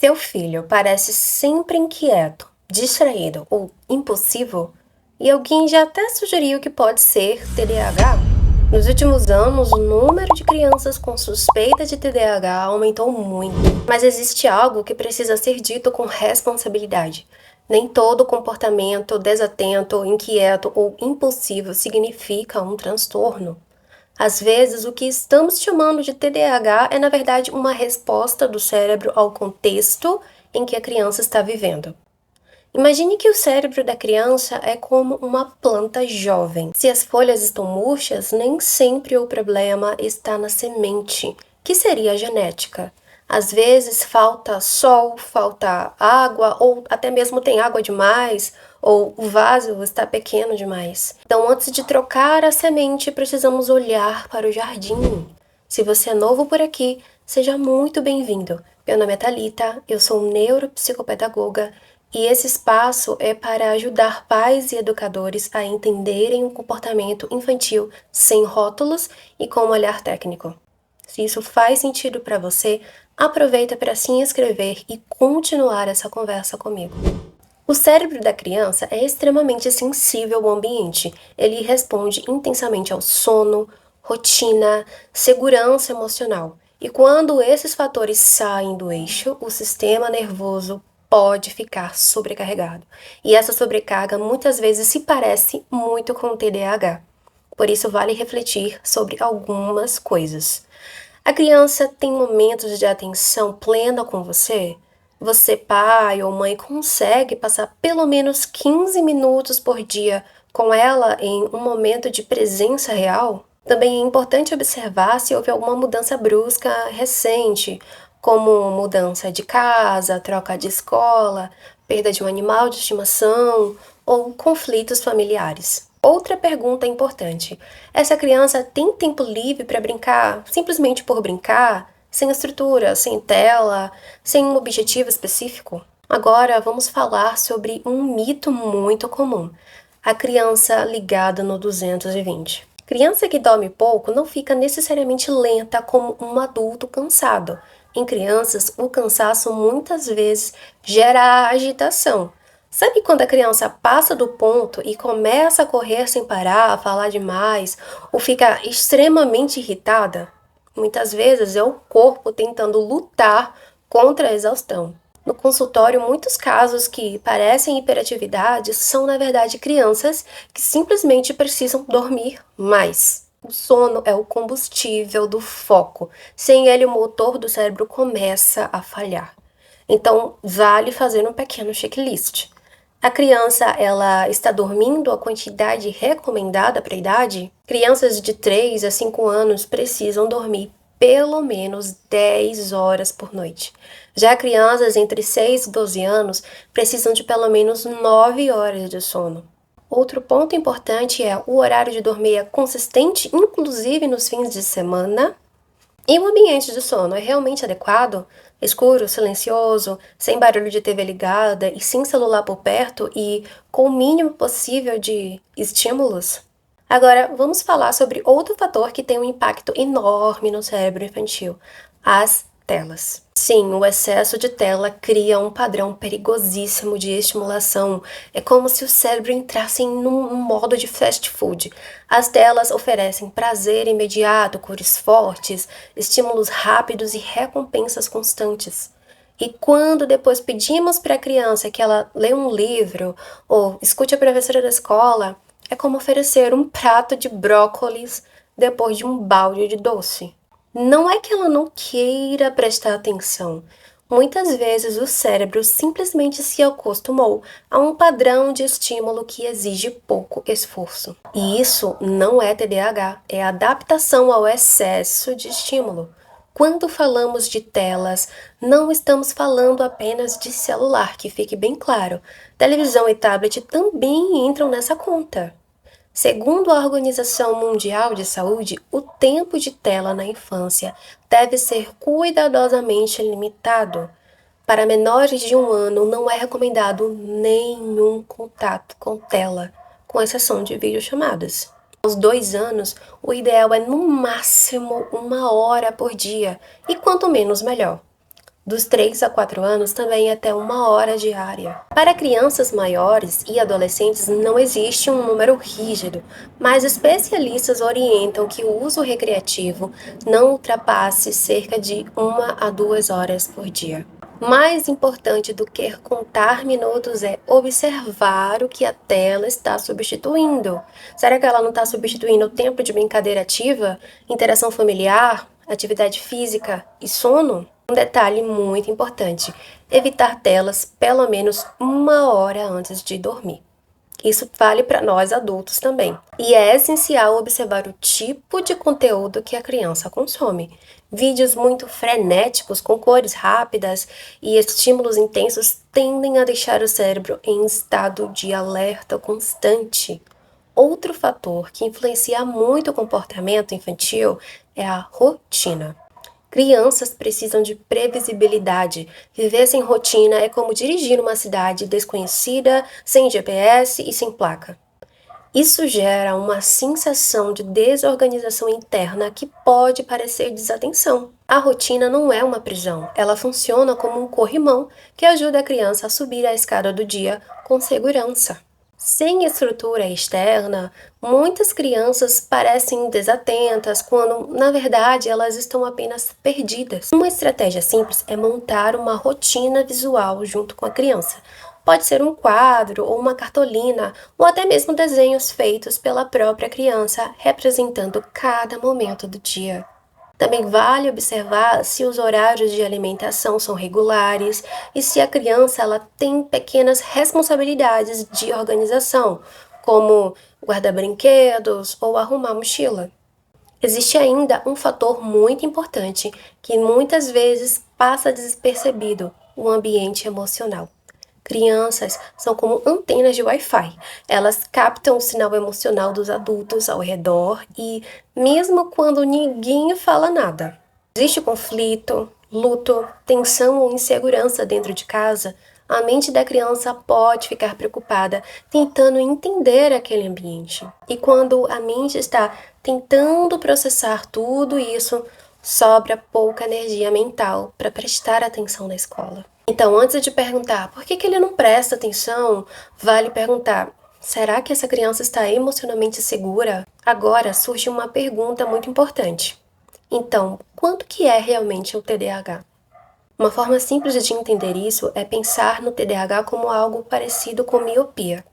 Seu filho parece sempre inquieto, distraído ou impulsivo, e alguém já até sugeriu que pode ser TDAH. Nos últimos anos, o número de crianças com suspeita de TDAH aumentou muito, mas existe algo que precisa ser dito com responsabilidade. Nem todo comportamento desatento, inquieto ou impulsivo significa um transtorno. Às vezes, o que estamos chamando de TDAH é, na verdade, uma resposta do cérebro ao contexto em que a criança está vivendo. Imagine que o cérebro da criança é como uma planta jovem. Se as folhas estão murchas, nem sempre o problema está na semente, que seria a genética. Às vezes falta sol, falta água, ou até mesmo tem água demais, ou o vaso está pequeno demais. Então, antes de trocar a semente, precisamos olhar para o jardim. Se você é novo por aqui, seja muito bem-vindo. Meu nome é Thalita, eu sou neuropsicopedagoga e esse espaço é para ajudar pais e educadores a entenderem o comportamento infantil sem rótulos e com um olhar técnico. Se isso faz sentido para você, aproveita para se inscrever e continuar essa conversa comigo. O cérebro da criança é extremamente sensível ao ambiente. Ele responde intensamente ao sono, rotina, segurança emocional. E quando esses fatores saem do eixo, o sistema nervoso pode ficar sobrecarregado. E essa sobrecarga muitas vezes se parece muito com o TDAH. Por isso, vale refletir sobre algumas coisas. A criança tem momentos de atenção plena com você? Você, pai ou mãe, consegue passar pelo menos 15 minutos por dia com ela em um momento de presença real? Também é importante observar se houve alguma mudança brusca recente, como mudança de casa, troca de escola, perda de um animal de estimação ou conflitos familiares. Outra pergunta importante: essa criança tem tempo livre para brincar simplesmente por brincar, sem estrutura, sem tela, sem um objetivo específico? Agora vamos falar sobre um mito muito comum: a criança ligada no 220. Criança que dorme pouco não fica necessariamente lenta como um adulto cansado. Em crianças, o cansaço muitas vezes gera agitação. Sabe quando a criança passa do ponto e começa a correr sem parar, a falar demais, ou fica extremamente irritada? Muitas vezes é o corpo tentando lutar contra a exaustão. No consultório, muitos casos que parecem hiperatividade são, na verdade, crianças que simplesmente precisam dormir mais. O sono é o combustível do foco. Sem ele, o motor do cérebro começa a falhar. Então, vale fazer um pequeno checklist. A criança, ela está dormindo a quantidade recomendada para a idade? Crianças de 3 a 5 anos precisam dormir pelo menos 10 horas por noite. Já crianças entre 6 e 12 anos precisam de pelo menos 9 horas de sono. Outro ponto importante é o horário de dormir é consistente, inclusive nos fins de semana. E o ambiente de sono é realmente adequado? Escuro, silencioso, sem barulho de TV ligada e sem celular por perto e com o mínimo possível de estímulos? Agora, vamos falar sobre outro fator que tem um impacto enorme no cérebro infantil: as telas. Sim, o excesso de tela cria um padrão perigosíssimo de estimulação. É como se o cérebro entrasse num modo de fast food. As telas oferecem prazer imediato, cores fortes, estímulos rápidos e recompensas constantes. E quando depois pedimos para a criança que ela lê um livro ou escute a professora da escola, é como oferecer um prato de brócolis depois de um balde de doce. Não é que ela não queira prestar atenção. Muitas vezes o cérebro simplesmente se acostumou a um padrão de estímulo que exige pouco esforço. E isso não é TDAH, é adaptação ao excesso de estímulo. Quando falamos de telas, não estamos falando apenas de celular, que fique bem claro. Televisão e tablet também entram nessa conta. Segundo a Organização Mundial de Saúde, o tempo de tela na infância deve ser cuidadosamente limitado. Para menores de 1 ano, não é recomendado nenhum contato com tela, com exceção de videochamadas. Aos 2 anos, o ideal é no máximo 1 hora por dia, e quanto menos, melhor. Dos 3 a 4 anos, também até 1 hora diária. Para crianças maiores e adolescentes, não existe um número rígido, mas especialistas orientam que o uso recreativo não ultrapasse cerca de 1 a 2 horas por dia. Mais importante do que contar minutos é observar o que a tela está substituindo. Será que ela não está substituindo o tempo de brincadeira ativa, interação familiar, atividade física e sono? Um detalhe muito importante: evitar telas pelo menos 1 hora antes de dormir. Isso vale para nós adultos também. E é essencial observar o tipo de conteúdo que a criança consome. Vídeos muito frenéticos, com cores rápidas e estímulos intensos tendem a deixar o cérebro em estado de alerta constante. Outro fator que influencia muito o comportamento infantil é a rotina. Crianças precisam de previsibilidade. Viver sem rotina é como dirigir uma cidade desconhecida, sem GPS e sem placa. Isso gera uma sensação de desorganização interna que pode parecer desatenção. A rotina não é uma prisão, ela funciona como um corrimão que ajuda a criança a subir a escada do dia com segurança. Sem estrutura externa, muitas crianças parecem desatentas quando, na verdade, elas estão apenas perdidas. Uma estratégia simples é montar uma rotina visual junto com a criança. Pode ser um quadro ou uma cartolina, ou até mesmo desenhos feitos pela própria criança, representando cada momento do dia. Também vale observar se os horários de alimentação são regulares e se a criança ela tem pequenas responsabilidades de organização, como guardar brinquedos ou arrumar a mochila. Existe ainda um fator muito importante que muitas vezes passa despercebido: o ambiente emocional. Crianças são como antenas de Wi-Fi. Elas captam o sinal emocional dos adultos ao redor e, mesmo quando ninguém fala nada, existe conflito, luto, tensão ou insegurança dentro de casa, a mente da criança pode ficar preocupada, tentando entender aquele ambiente. E quando a mente está tentando processar tudo isso, sobra pouca energia mental para prestar atenção na escola. Então, antes de perguntar por que ele não presta atenção, vale perguntar: será que essa criança está emocionalmente segura? Agora surge uma pergunta muito importante. Então, quanto que é realmente o TDAH? Uma forma simples de entender isso é pensar no TDAH como algo parecido com miopia.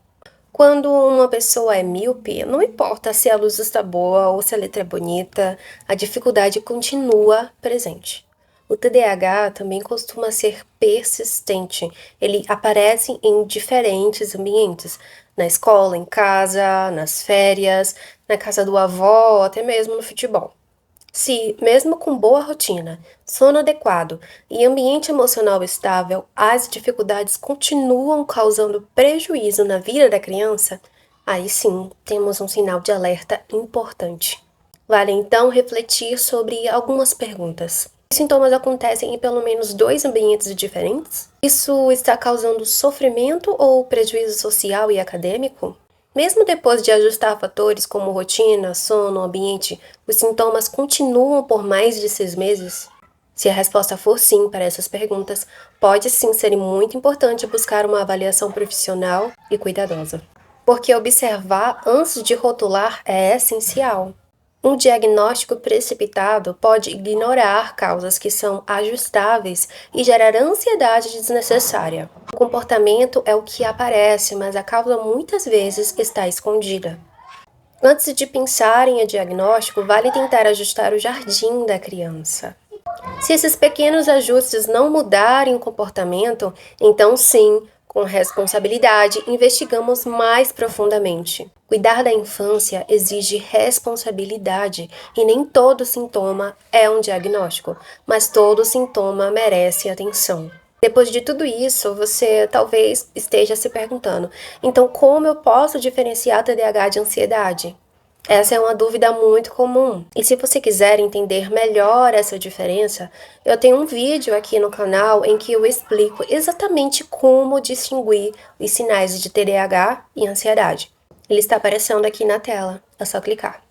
Quando uma pessoa é míope, não importa se a luz está boa ou se a letra é bonita, a dificuldade continua presente. O TDAH também costuma ser persistente. Ele aparece em diferentes ambientes, na escola, em casa, nas férias, na casa do avó, ou até mesmo no futebol. Se, mesmo com boa rotina, sono adequado e ambiente emocional estável, as dificuldades continuam causando prejuízo na vida da criança, aí sim temos um sinal de alerta importante. Vale então refletir sobre algumas perguntas. Os sintomas acontecem em pelo menos 2 ambientes diferentes? Isso está causando sofrimento ou prejuízo social e acadêmico? Mesmo depois de ajustar fatores como rotina, sono, ambiente, os sintomas continuam por mais de 6 meses? Se a resposta for sim para essas perguntas, pode sim ser muito importante buscar uma avaliação profissional e cuidadosa. Porque observar antes de rotular é essencial. Um diagnóstico precipitado pode ignorar causas que são ajustáveis e gerar ansiedade desnecessária. O comportamento é o que aparece, mas a causa muitas vezes está escondida. Antes de pensar em diagnóstico, vale tentar ajustar o jardim da criança. Se esses pequenos ajustes não mudarem o comportamento, então sim, com responsabilidade, investigamos mais profundamente. Cuidar da infância exige responsabilidade e nem todo sintoma é um diagnóstico, mas todo sintoma merece atenção. Depois de tudo isso, você talvez esteja se perguntando: então como eu posso diferenciar TDAH de ansiedade? Essa é uma dúvida muito comum. E se você quiser entender melhor essa diferença, eu tenho um vídeo aqui no canal em que eu explico exatamente como distinguir os sinais de TDAH e ansiedade. Ele está aparecendo aqui na tela, é só clicar.